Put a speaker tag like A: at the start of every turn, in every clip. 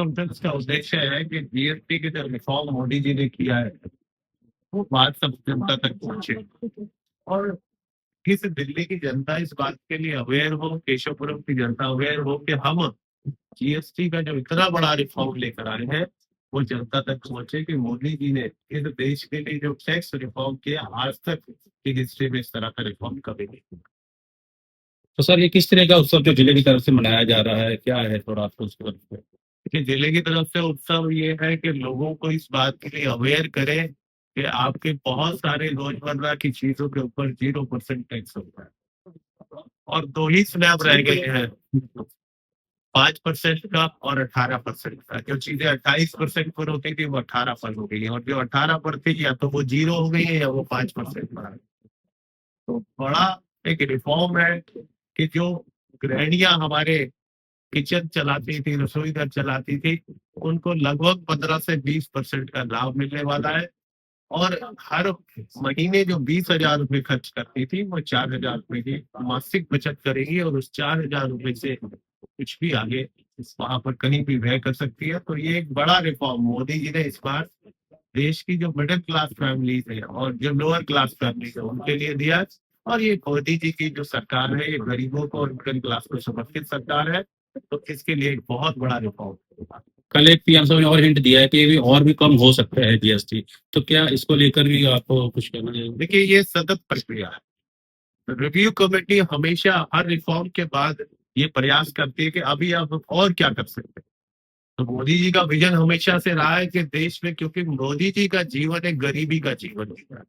A: Conference का उद्देश्य है कि जीएसटी के जो रिफॉर्म मोदी जी ने किया है वो बात सब जनता तक पहुंचे, और इस दिल्ली की जनता इस बात के लिए अवेयर हो, केशवपुरम की जनता अवेयर हो कि हम जीएसटी का जो इतना बड़ा रिफॉर्म लेकर आए हैं वो जनता तक पहुंचे कि मोदी जी ने इस देश के लिए जो टैक्स रिफॉर्म किया आज तक की हिस्ट्री में इस तरह का रिफॉर्म कभी नहीं किया।
B: तो सर ये किस तरह का उत्सव जो जिले की तरफ से मनाया जा रहा है, क्या है थोड़ा आपको उसके बारे में?
A: देखिए, जिले की तरफ से उत्सव ये है कि लोगों को इस बात के लिए अवेयर करें कि आपके बहुत सारे रोजमर्रा की चीजों के ऊपर 0% टैक्स होता है, और दो ही स्लैब रह गए हैं, 5% का और 18% का। जो चीजें 28% पर होती थी वो 18 पर हो गई है, और जो 18 पर थी या तो वो 0 हो गई है या वो 5% पर आ गई। तो बड़ा एक रिफॉर्म है कि जो गृहिणियां हमारे किचन चलाती थी, रसोई घर चलाती थी, उनको लगभग 15 से 20% का लाभ मिलने वाला है। और हर महीने जो 20,000 रुपये खर्च करती थी वो 4,000 रुपये की मासिक बचत करेगी, और उस 4,000 रुपये से कुछ भी आगे वहां पर कहीं भी व्यय कर सकती है। तो ये एक बड़ा रिफॉर्म मोदी जी ने इस बार देश की जो मिडिल क्लास फैमिलीज है और जो लोअर क्लास फैमिलीज है उनके लिए दिया। और ये मोदी जी की जो सरकार है ये गरीबों को और मिडिल क्लास को समर्पित सरकार है, तो इसके लिए एक बहुत बड़ा रिफॉर्म है।
B: कल एक पीएम साहब ने और हिंट दिया है कि ये और भी कम हो सकता है जीएसटी, तो क्या इसको लेकर भी आपको कुछ कहना है?
A: देखिए, ये सतत प्रक्रिया है। रिव्यू कमेटी हमेशा हर रिफॉर्म के बाद ये प्रयास करती है कि अभी आप और क्या कर सकते हैं। तो मोदी जी का विजन हमेशा से रहा है कि देश में, क्योंकि मोदी जी का जीवन एक गरीबी का जीवन होता है,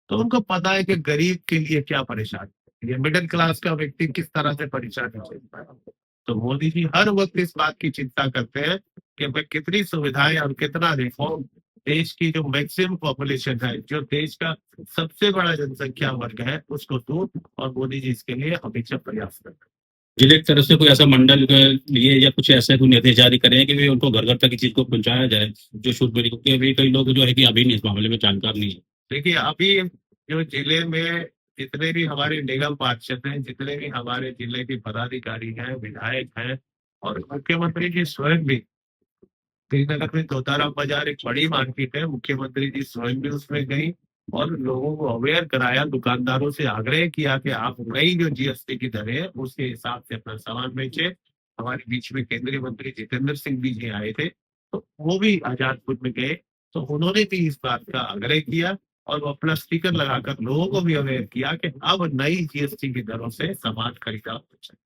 A: तो उनको पता है कि गरीब के लिए क्या परेशानी है, ये मिडिल क्लास का व्यक्ति किस तरह से परेशानी झेलता है। तो मोदी जी हर वक्त इस बात की चिंता करते हैं कि मैं कितनी सुविधाएं और कितना रिफॉर्म देश की जो मैक्सिमम पॉपुलेशन है, जो देश का सबसे बड़ा जनसंख्या वर्ग है, उसको दूं, और मोदी जी इसके लिए हमेशा प्रयास करते हैं।
B: जिले की तरफ से कोई ऐसा मंडल के लिए या कुछ ऐसे कोई निर्देश जारी करें कि भी उनको घर घर तक इस चीज को पहुंचाया जाए जो छूट मिली, क्योंकि अभी कई लोग जो है कि अभी नहीं इस मामले में जानकार नहीं है।
A: देखिए, अभी जो जिले में जितने भी हमारे निगम पार्षद हैं, जितने भी हमारे जिले के पदाधिकारी हैं, विधायक हैं, और मुख्यमंत्री जी स्वयं भी, श्रीनगर में तोताराम बाजार एक बड़ी मार्केट है, मुख्यमंत्री जी स्वयं भी उसमें गई और लोगों को अवेयर कराया, दुकानदारों से आग्रह किया कि आप नई जो जीएसटी की दर है उसके हिसाब से अपना सामान बेचे। हमारे बीच में केंद्रीय मंत्री जितेंद्र सिंह भी जी आए थे, तो वो भी आजादपुर में गए, तो उन्होंने भी इस बात का आग्रह किया और वो अपना स्टिकर लगाकर लोगों को भी अवेयर किया कि अब नई जीएसटी की दरों से सामान खरीदा हो सकता है।